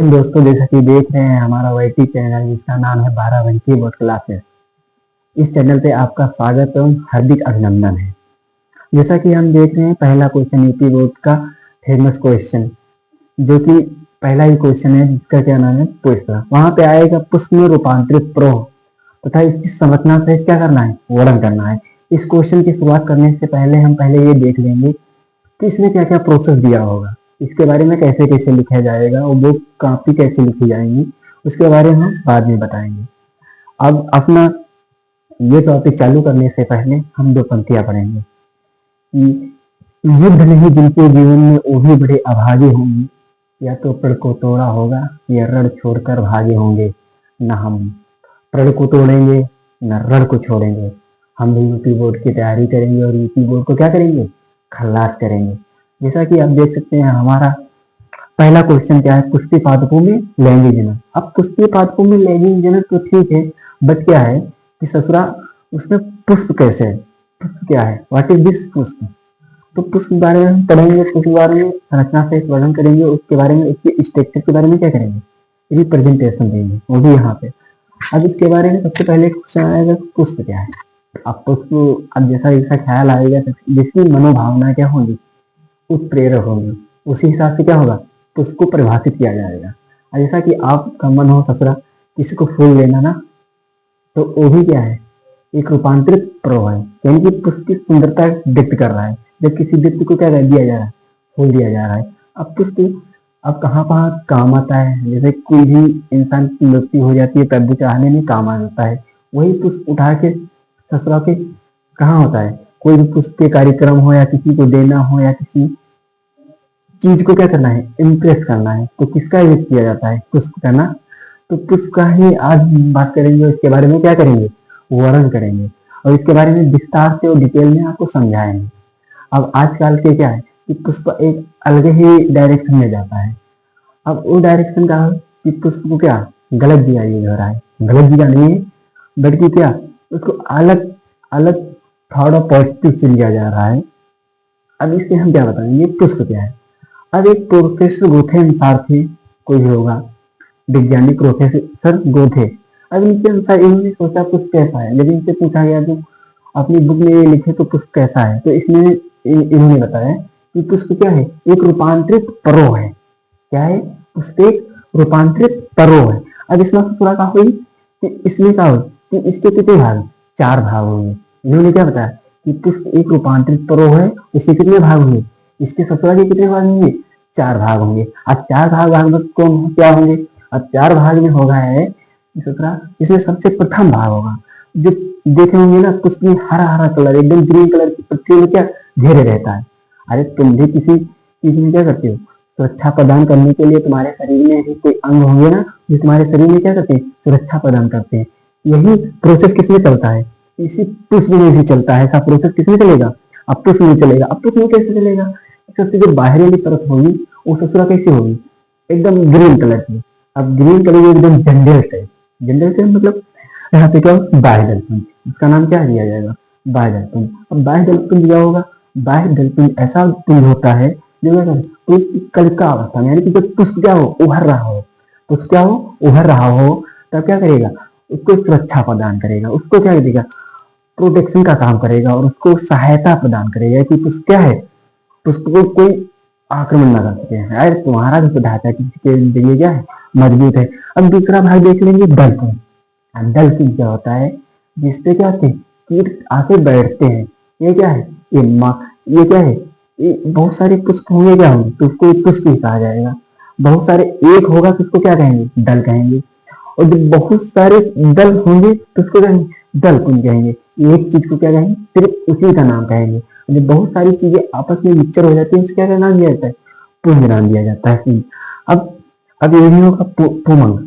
दोस्तों, जैसा कि देख रहे हैं हमारा वाईटी चैनल जिसका नाम है 12 बोर्ड क्लासेस। इस चैनल पे आपका स्वागत एवं हार्दिक अभिनंदन है। जैसा कि हम देख रहे हैं पहला क्वेश्चन यूपी बोर्ड का फेमस क्वेश्चन, जो कि पहला ही क्वेश्चन है जिसका क्या नाम है पुष्प। वहां पे आएगा पुष्प में रूपांतरित प्रोह तथा इसकी संरचना से क्या करना है, वर्णन करना है। इस क्वेश्चन की शुरुआत करने से पहले हम ये देख लेंगे कि इसमें क्या क्या प्रोसेस दिया होगा, इसके बारे में कैसे कैसे लिखा जाएगा और बुक कॉपी कैसे लिखी जाएंगी, उसके बारे में हम बाद में बताएंगे। अब अपना ये टॉपिक चालू करने से पहले हम दो पंक्तियां पढ़ेंगे कि युद्ध नहीं जिनके जीवन में वो भी बड़े अभागे होंगे, या तो प्रण को तोड़ा होगा या रण छोड़कर भागे होंगे। न हम प्रण को तोड़ेंगे न रण को छोड़ेंगे। हम भी यूपी बोर्ड की तैयारी करेंगे और यूपी बोर्ड को क्या करेंगे, खल्लास करेंगे। जैसा कि आप देख सकते हैं हमारा पहला क्वेश्चन क्या है, पुष्पी पादपों में लैंगिक जनन। अब पुष्पी पादपों में लैंगिक जनन तो ठीक है, बट क्या है कि ससुरा उसमें पुष्प कैसे है, पुष्प क्या है, व्हाट इज दिस पुष्प। तो पुष्प के बारे में हम पढ़ेंगे, पुष्प के बारे में संरचना से वर्णन करेंगे, उसके बारे में उसके स्ट्रक्चर के बारे में क्या करेंगे, रिप्रेजेंटेशन देंगे, वो भी यहाँ पे। अब इसके बारे में सबसे पहले क्वेश्चन आएगा पुष्प क्या है। अब पुष्प, अब जैसा जैसा ख्याल आएगा जिसकी मनोभावना क्या होगी, उत्प्रेरक होगी, उसी हिसाब से क्या होगा, तो उसको परिभाषित किया जाएगा। जैसा कि आपका मन हो ससुरा किसी को फूल लेना ना, तो वो भी क्या है, एक रूपांतरित प्रोह है, यानी कि पुष्प की सुंदरता व्यक्त कर रहा है। जब किसी व्यक्ति को क्या दिया जा रहा है, फूल दिया जा रहा है। अब पुष्प अब कहाँ कहाँ काम आता है, जैसे कोई भी इंसान की मृत्यु हो जाती है तब भी चढ़ाने में काम आ जाता है। वही पुष्प उठा के ससुरा के कहाँ होता है, कोई भी पुष्प के कार्यक्रम हो या किसी को देना हो या किसी चीज को क्या करना है, इम्प्रेस करना है, तो किसका यूज किया जाता है, पुष्प का ना। तो पुष्प का ही आज बात करेंगे, इसके बारे में क्या करेंगे, वर्णन करेंगे और इसके बारे में विस्तार से और डिटेल में आपको समझाएंगे। अब आजकल के क्या है कि पुष्प एक अलग ही डायरेक्शन में जाता है। अब वो डायरेक्शन का है कि पुष्प को क्या गलत जगह यूज हो रहा है, गलत जगह नहीं है बल्कि क्या उसको अलग अलग थॉट और पॉजिटिव से लिया जा रहा है। अब इससे हम क्या बताएंगे, पुष्प क्या है। अब एक प्रोफेसर गोथे अनुसार थे, कोई होगा वैज्ञानिक प्रोफेसर गोथे। अब इनके अनुसार इन्होंने सोचा पुष्प कैसा है, जब इनसे पूछा गया तो अपनी बुक में ये लिखे तो पुष्प कैसा है, तो इसमें इन्होंने बताया कि पुष्प क्या है, एक रूपांतरित परोह है। क्या है, पुष्प एक रूपांतरित परोह है। अब इसमें थोड़ा कहा हुई कि इसमें क्या हो कि इसके कितने भाग, 4 भाग होंगे। इन्होंने क्या बताया कि पुष्प एक रूपांतरित परोह है, इसके कितने भाग होंगे, इसके ससुरा के कितने भाग होंगे, 4 भाग होंगे। अब 4 भाग में कौन क्या होंगे, अब 4 भाग में होगा है ससुरा, इसमें सबसे प्रथम भाग होगा जो देखे होंगे ना, पुष्प में हरा हरा कलर, एकदम ग्रीन कलर की पत्तियों में क्या घेरे रहता है। अरे तुम भी किसी चीज में क्या करते हो, सुरक्षा प्रदान करने के लिए तुम्हारे शरीर में भी कोई अंग होंगे ना जो तुम्हारे शरीर में क्या करते हैं, सुरक्षा प्रदान करते हैं। यही प्रोसेस किसमें चलता है, इसी पुष्प में भी चलता है। ऐसा प्रोसेस किसमें चलेगा, अब पुष्प में चलेगा। अब पुष्प में कैसे चलेगा, सबसे जो बाहरी वाली परत होगी वो ससुरा कैसी होगी, एकदम ग्रीन कलर की। अब ग्रीन कलर एकदम जंगल टाइप, जंगल टाइप मतलब यहाँ पे क्या बाह्य दलपुंज, इसका नाम क्या दिया जाएगा, बाह्य दलपुंज। अब बाह्य दलपुंज क्या होगा, बाह्य दलपुंज ऐसा पुंज होता है जो कलिका अवस्था में, यानी कि जब पुष्प क्या हो, उभर रहा हो, पुष्प क्या हो, उभर रहा हो, तब क्या करेगा, उसको सुरक्षा प्रदान करेगा, उसको क्या देगा, प्रोटेक्शन का काम करेगा और उसको सहायता प्रदान करेगा कि पुष्प क्या है, पुष्प को कोई आक्रमण न कर सके। यार तुम्हारा जो ढांचा किसी के लिए क्या है, मजबूत है। अब दूसरा भाग देख लेंगे, दलपुंज। दलपुंज क्या होता है, जिसपे क्या होते हैं, कीट आके बैठते हैं। ये क्या है, ये क्या है, ये बहुत सारे पुष्प होंगे, क्या होंगे तो उसको पुष्प ही कहा जाएगा। बहुत सारे एक होगा तो उसको क्या कहेंगे, दल कहेंगे। और जब बहुत सारे दल होंगे तो उसको कहेंगे दल पुंज कहेंगे। एक चीज को क्या कहेंगे, सिर्फ उसी का नाम कहेंगे। जब बहुत सारी चीजें आपस में मिक्सचर हो जाती है उसका क्या नाम दिया जाता है, पुंज नाम दिया जाता है। अब ये भी होगा पुमंग।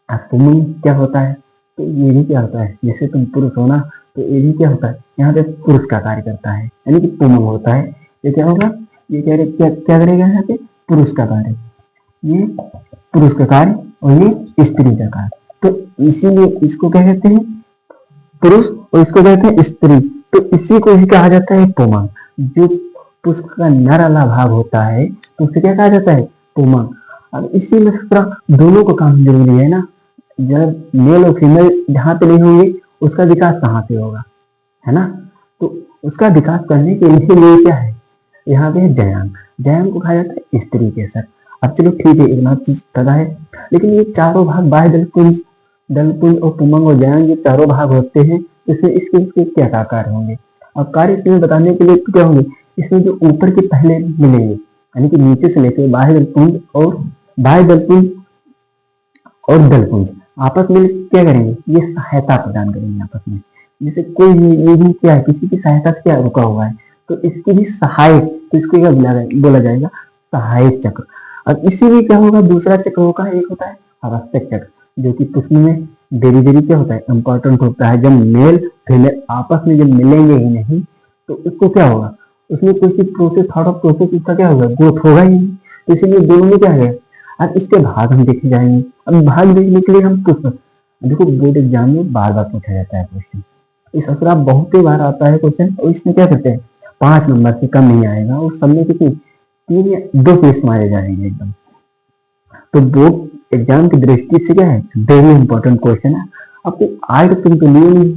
अब पुमंग क्या होता है, तो ये भी क्या होता है, जैसे तुम पुरुष हो ना, तो ये भी क्या होता है, यहाँ पे पुरुष का कार्य करता है, यानी कि पुमंग होता है। ये क्या होगा, ये क्या करेगा यहाँ पे, पुरुष का कार्य, ये पुरुष का कार्य और ये स्त्री का कार्य। तो इसीलिए इसको क्या कहते हैं, पुरुष, और इसको कहते हैं स्त्री। तो इसी को ही कहा जाता है पुमंग। जो पुष्प का नर वाला भाग होता है तो उसे क्या कहा जाता है, पुमंग। अब इसी में थोड़ा दोनों का काम जरूरी है ना। जब मेल और फीमेल जहाँ पे नहीं होंगे उसका विकास कहाँ से होगा, है ना। तो उसका विकास करने के लिए क्या है, यहाँ पे है जयांग। जयांग को कहा जाता है स्त्री केसर। अब चलो ठीक है, इतना चीज पता है, लेकिन ये चारों भाग बाह्य दलपुंज, दलपुंज और पुमंग और जयांग, ये चारों भाग होते हैं। इसमें इसके क्या कार्य होंगे। अब कार्य इसमें बताने के लिए क्या होंगे, इसमें जो ऊपर के पहले मिलेंगे, यानी कि नीचे से लेकर बाह्य दलपुंज और दलपुंज आपस में क्या करेंगे, ये सहायता प्रदान करेंगे आपस में। जैसे कोई भी ये भी क्या है, किसी की सहायता से क्या रुका हुआ है, तो इसकी भी सहायक, तो इसको क्या बोला जाएगा, सहायक चक्र। अब इसी में क्या होगा, दूसरा चक्र होगा, एक होता है आवश्यक चक्र, जो कि पुष्प में वेरी वेरी क्या होता है, इंपॉर्टेंट होता है। जब मेल फीमेल आपस में जब मिलेंगे ही नहीं, तो उसको क्या होगा, उसमें कोई सी प्रोसेस, थॉट ऑफ प्रोसेस उसका क्या होगा, ग्रोथ होगा ही नहीं। तो इसीलिए दोनों में क्या है। अब इसके भाग हम देखे जाएंगे। अब भाग देखने के लिए हम पुष्प, देखो बोर्ड एग्जाम में बार बार पूछा जाता है क्वेश्चन, इस असरा बहुत ही बार आता है क्वेश्चन, और इसमें क्या करते हैं 5 नंबर से कम नहीं आएगा, और सब में कितनी 3 या 2 पीस मारे जाएंगे एकदम। तो बोर्ड एग्जाम की दृष्टि से क्या है, वेरी इंपॉर्टेंट क्वेश्चन है। अब तो आर्ट तुम तो लिए नहीं,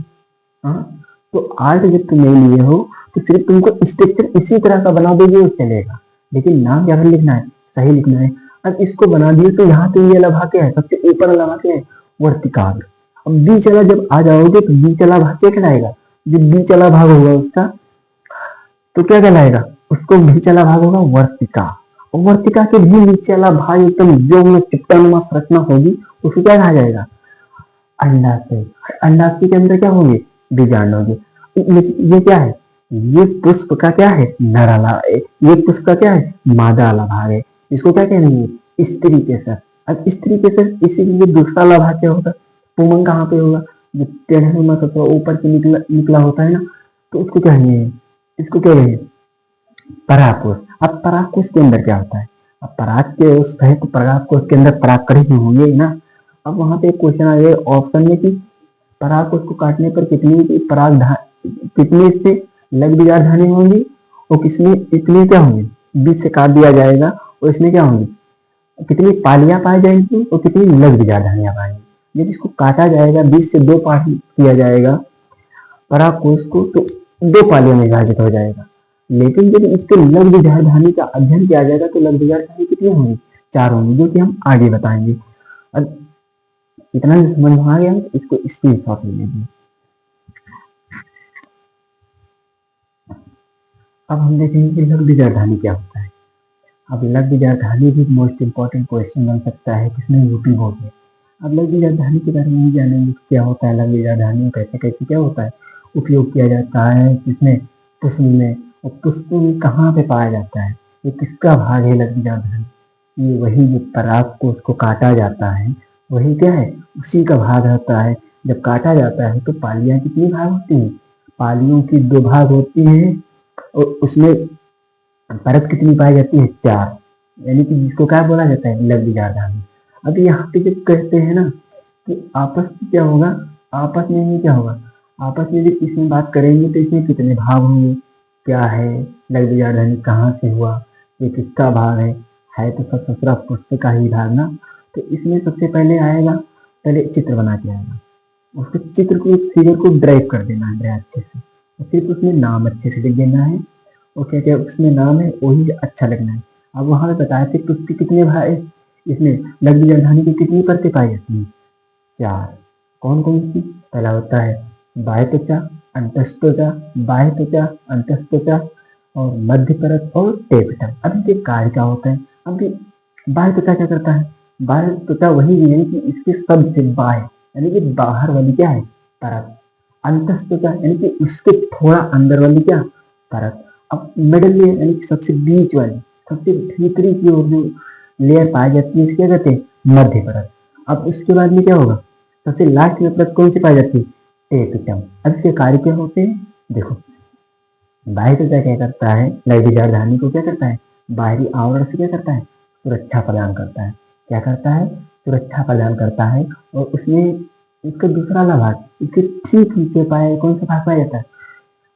हाँ, तो आर्ट जब तुम नहीं लिए हो तो सिर्फ तुमको स्ट्रक्चर इसी तरह का बना दोगे वो चलेगा, लेकिन नाम क्या लिखना है, सही लिखना है। अब इसको बना दिए तो यहाँ पे ये वाला भाग क्या है, सबसे ऊपर वाला भाग क्या है, वर्तिकाग्र। अब बीच वाला जब आ जाओगे तो बीच वाला भाग क्या कहलाएगा, जो बीच वाला भाग होगा उसका तो क्या कहलाएगा, उसको बीच वाला भाग होगा वर्तिका। और वर्तिका के भी नीचे वाला भाग एकदम जो में चिपटानुमा संरचना होगी उसको क्या कहा जाएगा, अंडाशय। अंडाशय के अंदर क्या होंगे, बीजाणु होंगे। ये क्या है, ये पुष्प का क्या है, नर वाला, ये पुष्प का क्या है, मादा वाला भाग है। इसको क्या कहेंगे, स्त्री केसर। अब स्त्री केसर, इसीलिए दूसरा वाला भाग क्या होगा, पुमंग कहाँ पे होगा, जो टेढ़ा तत्व ऊपर से निकला होता है ना, तो उसको क्या कहेंगे, इसको क्या कहेंगे, परागकोश। अब परागकोश के अंदर क्या होता है, अब पराग के उस है तो परागकोश के अंदर परागकण होंगे ना। अब वहां पे क्वेश्चन आ गया ऑप्शन में कि परागकोश को काटने पर कितनी इससे लग बीजार धानी होंगी, और कितनी क्या होंगी, बीच से काट दिया जाएगा, और इसमें क्या होंगी, कितनी पालियां पाई जाएंगी और कितनी लग बीजार धानियां पाएंगी। जब इसको काटा जाएगा, बीच से 2 पार्ट किया जाएगा परागकोश को, तो 2 पालियों में विभाजित हो जाएगा। लेकिन जब इसके लग बीजार धानी का अध्ययन किया जाएगा तो लग बीजार धानी कितनी होंगी, 4 होंगी, जो कि हम आगे बताएंगे। अब इतना समझ में आ गया, इसको स्क्रीनशॉट ले लीजिए। अब हम देखेंगे कि लग बीजार धानी क्या होता है। अब लग बीजार धानी भी मोस्ट इंपॉर्टेंट क्वेश्चन बन सकता है किसमें, यूपी बोर्ड में। अब लग बीजार धानी के बारे में नहीं जानेंगे क्या होता है, लग बीजार धानी कैसे कैसे क्या होता है, उपयोग किया जाता है किसमें, पुष्प में, और पुष्प में कहाँ पे पाया जाता है, ये किसका भाग है लग बीजार धानी, ये वही जो पराग को उसको काटा जाता है वही क्या है, उसी का भाग होता है। जब काटा जाता है तो पालियां कितनी भाग होती हैं, पालियों की 2 भाग होती हैं, और उसमें परत कितनी पाई जाती है, 4, यानी कि जिसको क्या बोला जाता है, लग बीजार धानी। अब यहाँ पे जब कहते हैं ना कि आपस में क्या होगा, आपस में ही क्या होगा, आपस में जब इसमें बात करेंगे तो इसमें कितने भाग होंगे, क्या है लग बीजार धानी, कहाँ से हुआ, ये किसका भाग है तो सब ससुरा पुष्प का ही भाग ना। तो इसमें सबसे पहले आएगा, पहले चित्र बना के आएगा, उसके चित्र को, फिगर को ड्राइव कर देना है अच्छे से, और सिर्फ उसमें नाम अच्छे से लिख देना है, और क्या क्या उसमें नाम है वही अच्छा लगना है। अब वहां पे बताया थे पुष्प के कितने भाग, इसमें लग बीजार धानी की कितनी परतें पाई जाती हैं, 4। कौन कौन सी, पहला होता है बाह्य त्वचा, अंतस्त्वचा, बाह्य त्वचा, अंतस्त्वचा और मध्य परत और टेपिटम। अब इनके कार्य क्या होते हैं। अब बाह्य त्वचा क्या करता है, बाह्य त्वचा वही है कि इसके सबसे बाह्य यानी कि बाहर वाली क्या है, परत। अंतस्त्वचा यानी कि उसके थोड़ा अंदर वाली क्या, परत। अब मिडल लेयर यानी कि सबसे बीच वाली, सबसे भीतरी की ओर जो लेयर पाई जाती है क्या कहते हैं, मध्य परत। अब उसके बाद में क्या होगा, सबसे लास्ट में परत कौन सी पाई जाती है, टेपिटम। अब इसके कार्य क्या होते हैं, देखो बाह्य त्वचा क्या करता है, लग बीजार धानी को क्या करता है, बाहरी आवरण से क्या करता है, सुरक्षा प्रदान करता है। क्या करता है, सुरक्षा प्रदान करता है। और उसमें इसका दूसरा वाला भाग, इसके ठीक नीचे पाया कौन सा भाग पाया जाता है,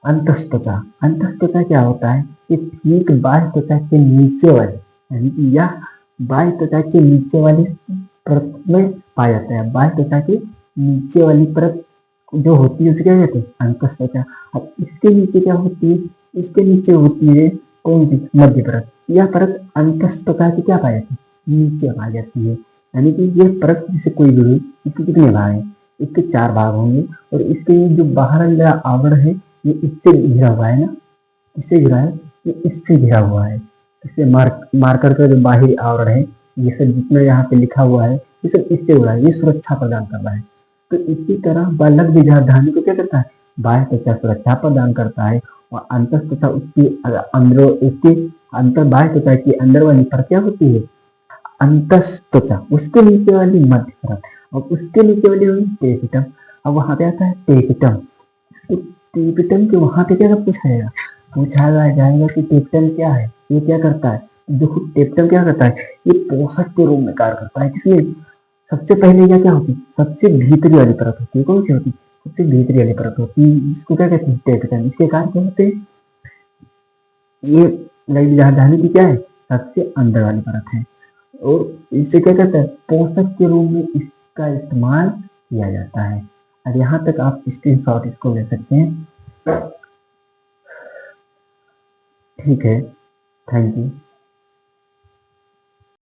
अंतस्त्वचा। अंतस्त्वचा क्या होता है, ये ठीक बाह्य त्वचा के नीचे वाले, यानी कि यह बाह्य त्वचा के नीचे वाली परत में पाया जाता है। बाह्य त्वचा के नीचे वाली परत जो होती है उसे क्या कहते हैं, अंतः त्वचा। अब इसके नीचे क्या होती है, इसके नीचे होती है कौन सी, मध्य परत। यह परत अंतः त्वचा की क्या पाई जाती है, नीचे पाई जाती है। यानी कि ये परत जिसे कोई भी, इसके कितने भाग हैं, इसके 4 भाग होंगे, और इसके जो बाहर वाला आवरण है ये इससे घिरा हुआ है ना, इससे घिरा है, ये इससे घिरा हुआ है। इससे मार्कर का जो बाहरी आवरण है, ये सब जितना यहाँ पे लिखा हुआ है ये सब इससे हो रहा है, ये सुरक्षा प्रदान कर रहा है। तो इसी तरह बालक बीजाधानी को क्या करता है, बाह्य त्वचा सुरक्षा प्रदान करता है, और अंतः त्वचा उसकी अंदर, उसकी अंतर बाह्य त्वचा की अंदर वाली पर क्या होती है, अंतः त्वचा, उसके नीचे वाली मध्य परत, और उसके नीचे वाली होगी टेपिटम। अब वहां पे आता है टेपिटम। तो टेपिटम के वहां पे क्या पूछा जाएगा कि टेपिटम क्या है, ये क्या करता है। देखो टेपिटम क्या करता है, ये पोषक के रूप में कार्य करता है। किसमें, सबसे पहले क्या होती है, सबसे भीतरी वाली परत होती है। कौन सी होती है, सबसे भीतरी वाली परत होती है, इसको क्या कहते हैं, टेपिटम। इसके कार्य क्या होते हैं, ये राजधानी की क्या है, सबसे अंदर वाली परत है, और इसे क्या कहते हैं, पोषक के रूप में इसका इस्तेमाल किया जाता है। और यहाँ तक आप स्क्रीनशॉट इसको ले सकते हैं। ठीक है, थैंक यू।